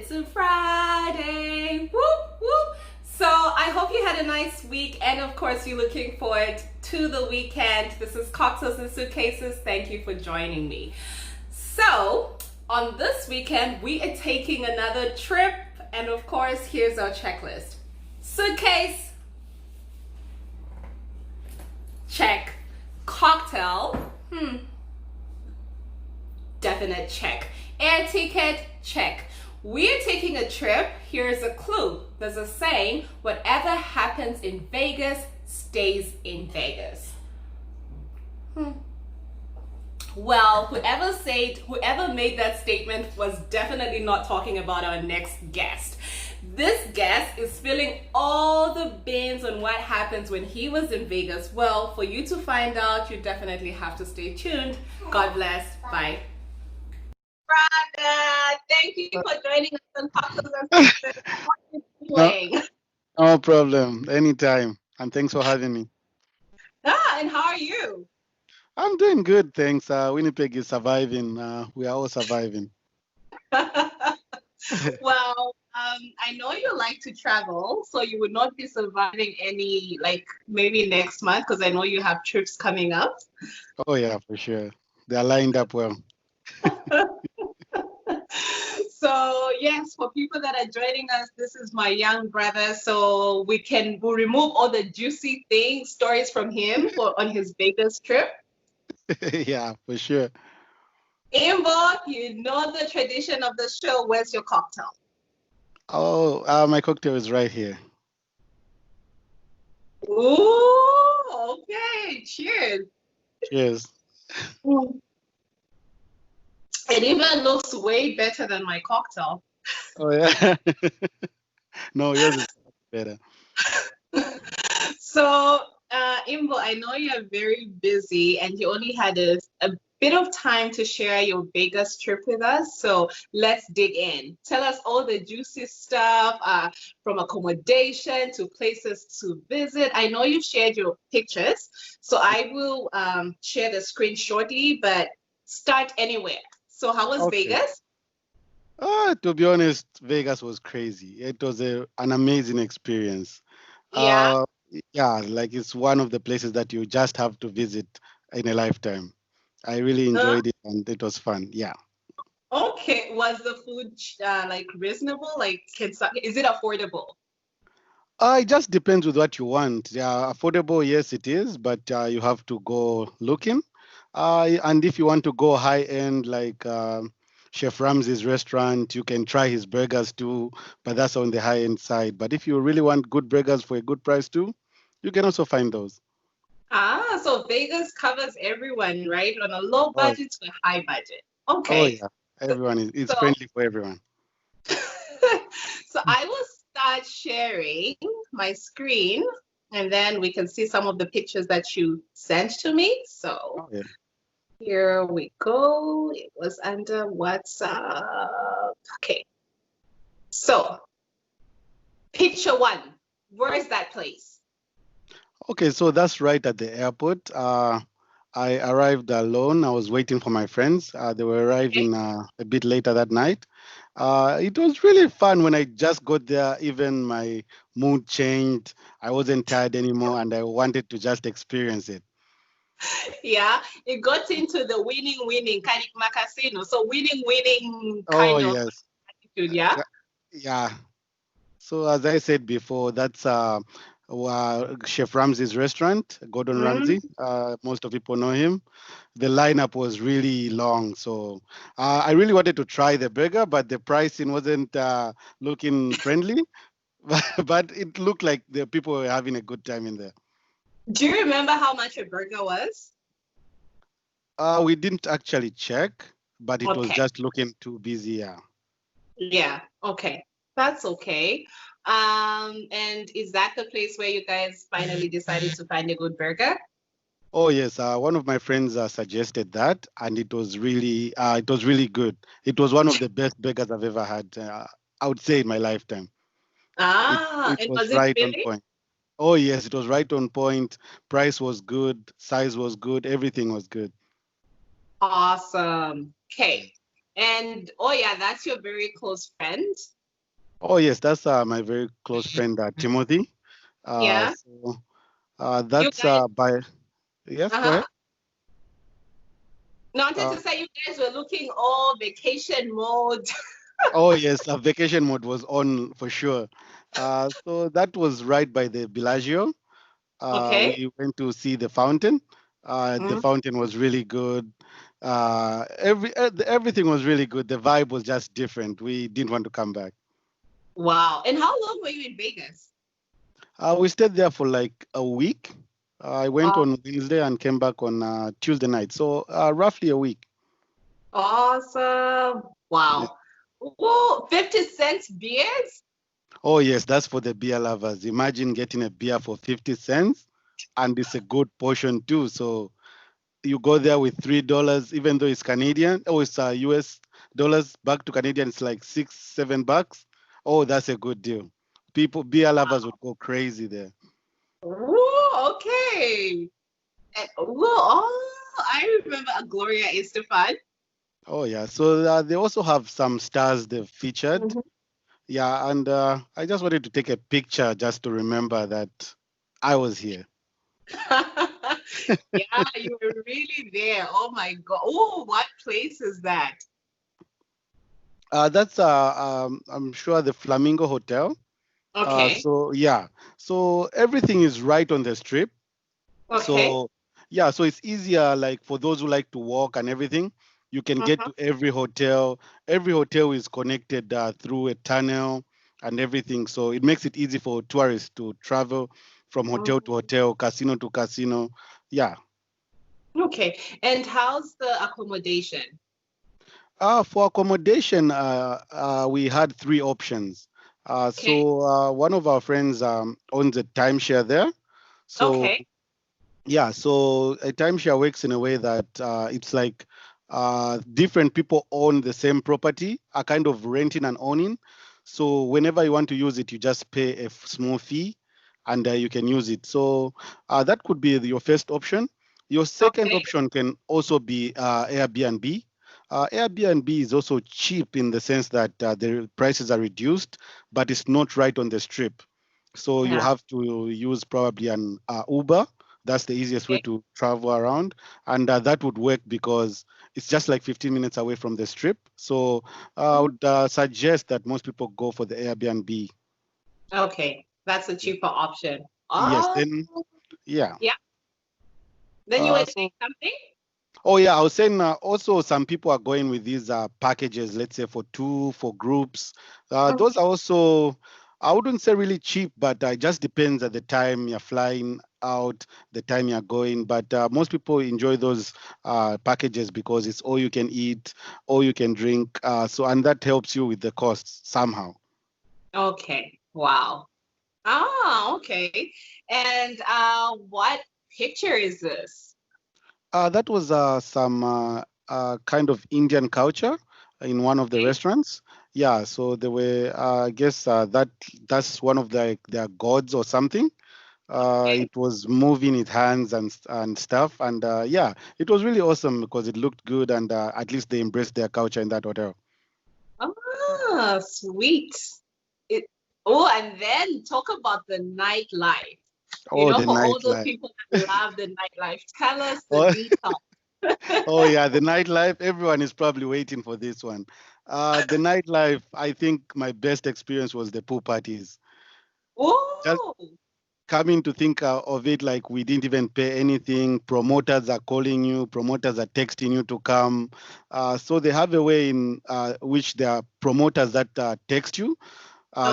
It's a Friday. Whoop, whoop. So I hope you had a nice week, and of course, you're looking forward to the weekend. This is Cocktails and Suitcases. Thank you for joining me. So, on this weekend, we are taking another trip, and of course, here's our checklist. Suitcase, check. Cocktail, definite check. Air ticket, check. We're taking a trip. Here's a clue. There's a saying, whatever happens in Vegas stays in Vegas. Well, whoever made that statement was definitely not talking about our next guest. This guest is spilling all the beans on what happens when he was in Vegas. Well, for you to find out, you definitely have to stay tuned. God bless. Bye. Brother, thank you for joining us on Cocktails and Suitcases. How are you No, doing? no problem. Anytime. And thanks for having me. And how are you? I'm doing good, thanks. Winnipeg is surviving. We are all surviving. Well, I know you like to travel, so you would not be surviving any, like maybe next month, because I know you have trips coming up. Oh, yeah, for sure. They are lined up well. So yes, for people that are joining us, this is my young brother. So we'll remove all the juicy things, stories from him on his Vegas trip. Yeah, for sure. Amber, you know the tradition of the show. Where's your cocktail? Oh, my cocktail is right here. Ooh, okay. Cheers. Cheers. Mm. It even looks way better than my cocktail. Oh, yeah. No, yours is better. So, Imbo, I know you're very busy and you only had a bit of time to share your Vegas trip with us. So let's dig in. Tell us all the juicy stuff, from accommodation to places to visit. I know you've shared your pictures, so I will share the screen shortly, but start anywhere. So, how was Okay. Vegas? To be honest, Vegas was crazy. It was an amazing experience. Yeah. Uh, yeah, like it's one of the places that you just have to visit in a lifetime. I really Uh, enjoyed it and it was fun. Yeah. okay. Was the food like reasonable? Like, is it affordable? It just depends with what you want. Yeah, affordable, yes, it is, but you have to go looking. And if you want to go high end, like Chef Ramsay's restaurant, you can try his burgers too, but that's on the high end side. But if you really want good burgers for a good price too, you can also find those. Ah, so Vegas covers everyone, right? On a low Oh, budget to a high budget. oh Okay. yeah, everyone is it's So, friendly for everyone. so I will start sharing my screen and then we can see some of the pictures that you sent to me. So Oh yeah. here we go. It was under WhatsApp. Okay. So picture one. Where is that place? Okay, so that's right at the airport. I arrived alone. I was waiting for my friends. They were Okay. arriving a bit later that night. It was really fun when I just got there. Even my mood changed. I wasn't tired anymore, and I wanted to just experience it. Yeah, it got into the winning kind of casino. So winning Oh kind of yes, attitude, yeah. yeah, yeah. So as I said before, that's Chef Ramsay's restaurant, Gordon Mm. Ramsay. Most of people know him. The lineup was really long. So I really wanted to try the burger, but the pricing wasn't looking friendly. But it looked like the people were having a good time in there. Do you remember how much a burger was? We didn't actually check, but it was Okay. just looking too busy. Yeah. Yeah. Okay. That's okay. And is that the place where you guys finally decided to find a good burger? Oh yes, one of my friends suggested that, and it was really good. It was one of the best burgers I've ever had. I would say in my lifetime. Ah, It and was was it right on filling? point. Oh yes, it was right on point. Price was good, size was good, everything was good. Awesome. Okay. And oh yeah, that's your very close friend. Oh yes, that's my very close friend Timothy. Yeah. So You that's guys, by yes, go uh-huh. ahead. No, I wanted Uh, to say you guys were looking all vacation mode. oh yes, vacation mode was on for sure. So that was right by the Bellagio. Okay. We went to see the fountain. The Mm. fountain was really good. Everything was really good. The vibe was just different. We didn't want to come back. Wow. And how long were you in Vegas? We stayed there for like a week. I went Oh, on Wednesday and came back on Tuesday night. So roughly a week. awesome. Yeah. Wow. Whoa, 50 cents beers? Oh yes, that's for the beer lovers. Imagine getting a beer for 50 cents, and it's a good portion too. So you go there with $3, even though it's Canadian. Oh, it's US dollars back to Canadian. It's like $6, $7. Oh, that's a good deal. Beer lovers would go crazy there. Whoa, okay. And, whoa, oh, I remember a Gloria Estefan. Oh yeah. So they also have some stars they've featured. Mhm. Yeah, and I just wanted to take a picture just to remember that I was here. Yeah, you were really there. Oh my God. Oh, what place is that? That's I'm sure the Flamingo Hotel. Okay. So yeah, so everything is right on the strip. Okay. So yeah, so it's easier like for those who like to walk and everything. You can get Uh-huh. to every hotel. Every hotel is connected through a tunnel and everything. So it makes it easy for tourists to travel from hotel to Mhm. hotel, casino to casino. Yeah. Okay. And how's the accommodation? For accommodation, we had three options. Okay. One of our friends owns a timeshare there. So Okay. yeah, so a timeshare works in a way that it's like different people own the same property, are kind of renting and owning. So whenever you want to use it, you just pay a small fee, and you can use it. So that could be your first option. Your second Okay. option can also be Airbnb. Airbnb is also cheap in the sense that the prices are reduced, but it's not right on the strip. So you Yeah. have to use probably an Uber. That's the easiest way Okay. to travel around, and that would work because it's just like 15 minutes away from the strip. So I Mm. would suggest that most people go for the Airbnb. Okay. That's a cheaper option. Yes, Oh, then yeah. yeah. Then you were saying So something? oh yeah, I was saying also some people are going with these packages, let's say for two, for groups. Those are also, I wouldn't say really cheap, but it just depends at the time you're flying out, the time you're going. But most people enjoy those packages because it's all you can eat, all you can drink. And that helps you with the costs somehow. Okay. Wow. Ah, okay. And what picture is this? That was some kind of Indian culture in one of the Okay. restaurants. Yeah, so they were, I guess that's one of their gods or something. Okay. It was moving its hands and stuff, and yeah, it was really awesome because it looked good, and at least they embraced their culture in that hotel. Ah, sweet. It, oh, and then talk about the nightlife. You Oh, know, the for all those nightlife. people that love the nightlife, tell us the Oh, details. oh yeah, the nightlife. Everyone is probably waiting for this one. The nightlife. I think my best experience was the pool parties. Just Oh, coming to think of it, like we didn't even pay anything. Promoters are calling you, promoters are texting you to come. So they have a way in which there are promoters that text you.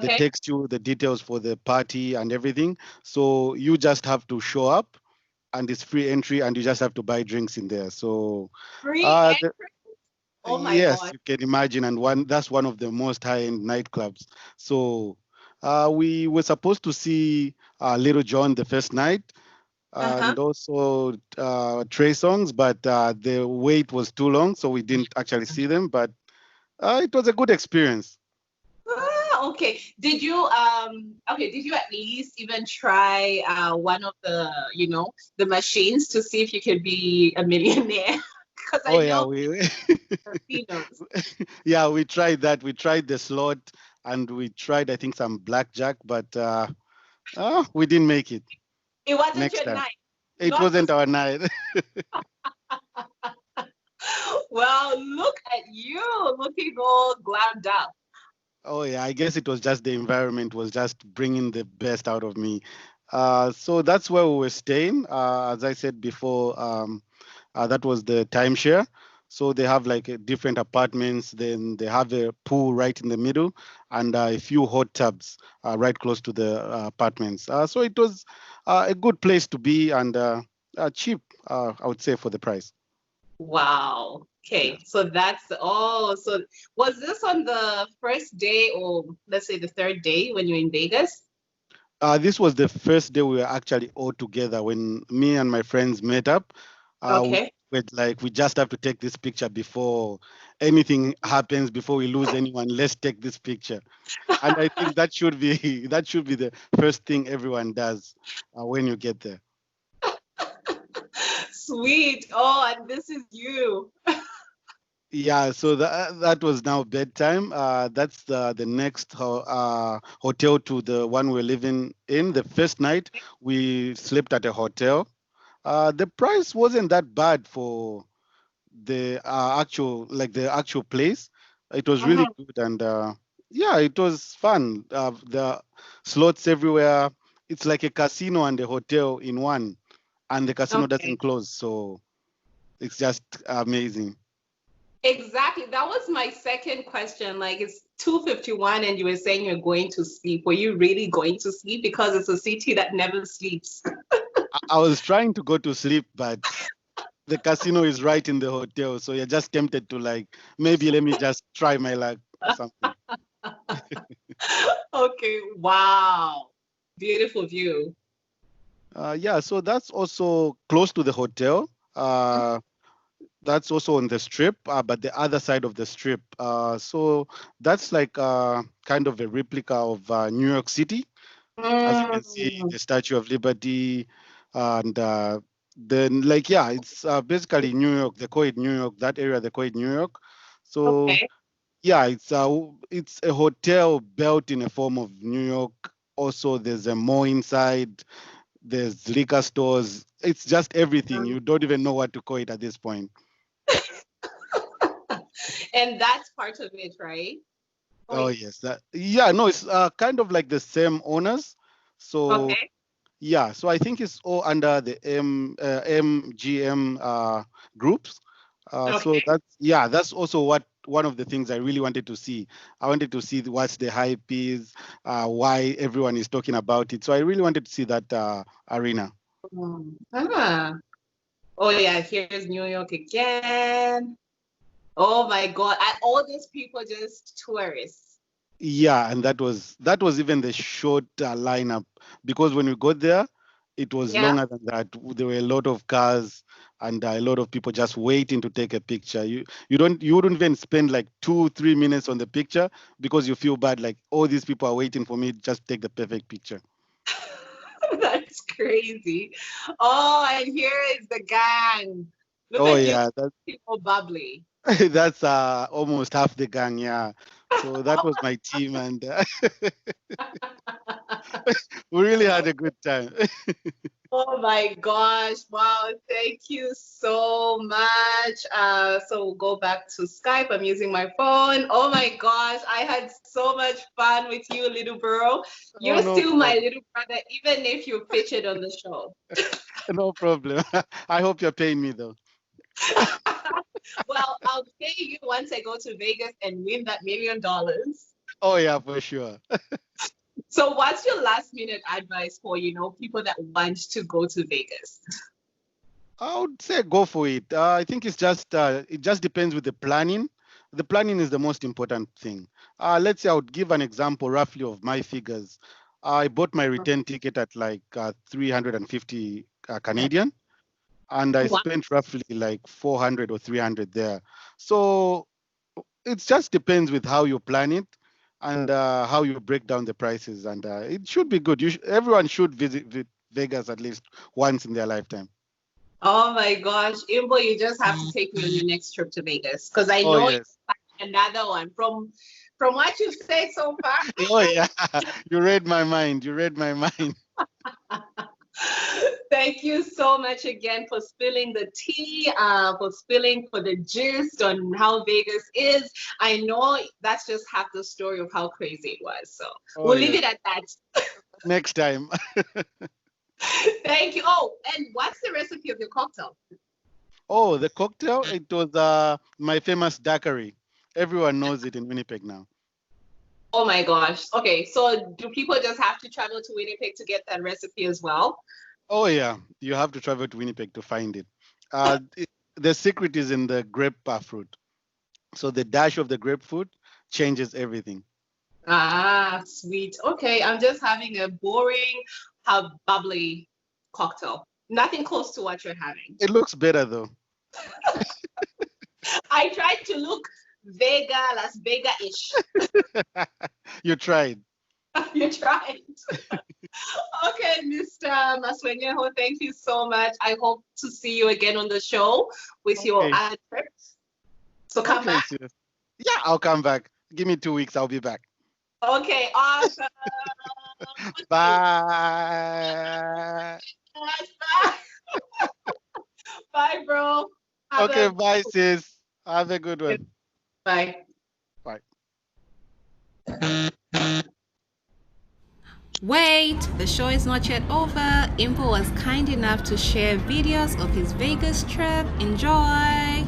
They okay. text you the details for the party and everything. So you just have to show up, and it's free entry, and you just have to buy drinks in there. So Free uh, the, entry. Oh my yes, God. you can imagine, and that's one of the most high-end nightclubs. So we were supposed to see Little John the first night, Uh-huh. and also Trey Songs, but the wait was too long, so we didn't actually see them. But it was a good experience. Ah, okay. Did you at least even try one of the, the machines to see if you could be a millionaire? Because I Oh yeah, know we casinos. yeah, we tried that. We tried the slot and we tried I think some blackjack, but we didn't make it It wasn't next your time. night. It Not wasn't just our night. well, look at you looking all glammed up. Oh yeah, I guess it was just the environment was just bringing the best out of me. So that's where we were staying. As I said before, that was the timeshare. So they have like different apartments. Then they have a pool right in the middle, and a few hot tubs right close to the apartments. So it was a good place to be and cheap, I would say, for the price. Wow. Yeah. Okay. So so was this on the first day or let's say the third day when you're in Vegas? This was the first day we were actually all together when me and my friends met up. We Okay. were like, we just have to take this picture before anything happens, before we lose anyone. Let's take this picture. And I think that should be that should be the first thing everyone does when you get there. Sweet. Oh, and this is you. Yeah, so that was now bedtime. That's the next hotel to the one we're living in. The first night we slept at a hotel. The price wasn't that bad for the actual place. It was really Mhm. good and yeah, it was fun. The slots everywhere. It's like a casino and a hotel in one, and the casino doesn't Okay. close, so it's just amazing. Exactly. That was my second question. Like it's 2:51 and you were saying you're going to sleep. Were you really going to sleep? Because it's a city that never sleeps. I was trying to go to sleep, but the casino is right in the hotel, so you're just tempted to like maybe let me just try my luck or something. Okay. Wow. Beautiful view. Yeah, so that's also close to the hotel. That's also on the strip, but the other side of the strip. So that's like kind of a replica of New York City. As you can see, Mm, the Statue of Liberty, and then like yeah, it's basically New York. They call it New York. That area they call it New York. So okay. yeah, it's a hotel built in a form of New York. Also, there's a mall inside. There's liquor stores. It's just everything. You don't even know what to call it at this point. And that's part of it, right? Oh, Oh yes, yeah, no, it's kind of like the same owners. So okay. yeah, so I think it's all under the MGM groups. So Okay. that's also what one of the things I really wanted to see. I wanted to see what's the hype is, why everyone is talking about it. So I really wanted to see that arena. Ah. Oh yeah, here's New York again. Oh my God. And all these people just tourists. Yeah, and that was even the short lineup because when we got there, it was Yeah. longer than that. There were a lot of cars and a lot of people just waiting to take a picture. You wouldn't even spend like 2 3 minutes on the picture because you feel bad like all these people are waiting for me to just take the perfect picture. That's crazy. Oh, and here is the gang. Look Oh at you yeah, that's people bubbly. that's almost half the gang. Yeah, so that was my team and we really had a good time. Oh my gosh. Wow. Thank you so much. So we'll go back to Skype. I'm using my phone. Oh my gosh. I had so much fun with you, little bro. Oh You're no still my problem. little brother, even if you featured on the show. No problem. I hope you're paying me though. Well, I'll pay you once I go to Vegas and win that $1 million. Oh yeah, for sure. So what's your last minute advice for, people that want to go to Vegas? I would say go for it. I think it just depends with the planning. The planning is the most important thing. Let's say I would give an example roughly of my figures. I bought my return ticket at like 350 Canadian, and I Wow. spent roughly like 400 or 300 there. So it just depends with how you plan it and how you break down the prices, and it should be good. Everyone should visit Vegas at least once in their lifetime. Oh my gosh, Imbo, you just have to take me on your next trip to Vegas because I Oh know you yes. have another one. From what you've said so far, Oh yeah. You read my mind. You read my mind. thank you so much again for spilling the tea, for spilling for the gist on how Vegas is. I know that's just half the story of how crazy it was. So Oh we'll leave yes. it at that. Next time. Thank you. Oh, and what's the recipe of your cocktail? Oh, the cocktail. It was my famous daiquiri. Everyone knows it in Winnipeg now. Oh my gosh. Okay, so do people just have to travel to Winnipeg to get that recipe as well? Oh yeah. You have to travel to Winnipeg to find it. The secret is in the grape fruit. So the dash of the grapefruit changes everything. Ah, sweet. Okay, I'm just having a boring, bubbly cocktail. Nothing close to what you're having. It looks better though. I tried to look Las Vegas-ish. You tried. You tried. Okay, Mr. Maswenyeho, thank you so much. I hope to see you again on the show with your Okay. trips. So come Okay, back. sis. Yeah, I'll come back. Give me 2 weeks. I'll be back. Okay, awesome. Bye. Bye. Bye, bro. Have Okay, a bye, sis. Have a good one. bye. Bye. Wait, the show is not yet over. Impo was kind enough to share videos of his Vegas trip. Enjoy!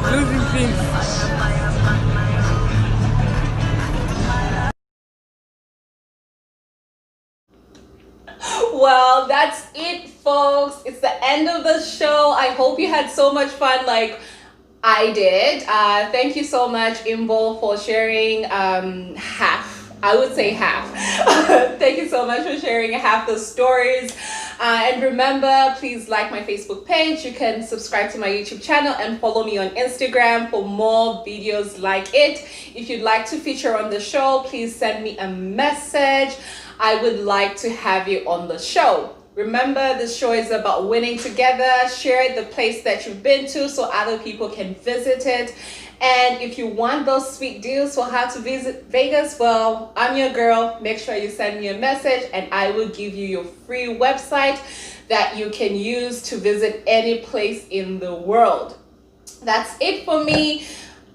Closing things. Well, that's it, folks. It's the end of the show. I hope you had so much fun like I did. Thank you so much, Imbo, for sharing half. I would say half. Thank you so much for sharing half the stories. And remember, please like my Facebook page. You can subscribe to my YouTube channel and follow me on Instagram for more videos like it. If you'd like to feature on the show, please send me a message. I would like to have you on the show. Remember, this show is about winning together. Share the place that you've been to so other people can visit it. And if you want those sweet deals for how to visit Vegas, well, I'm your girl. Make sure you send me a message and I will give you your free website that you can use to visit any place in the world. That's it for me.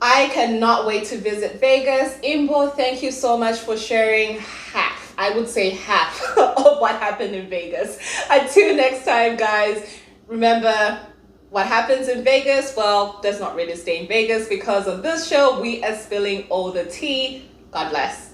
I cannot wait to visit Vegas. Imbo, thank you so much for sharing half, I would say half of what happened in Vegas. Until next time, guys, remember, what happens in Vegas, well, does not really stay in Vegas. Because of this show, we are spilling all the tea. God bless.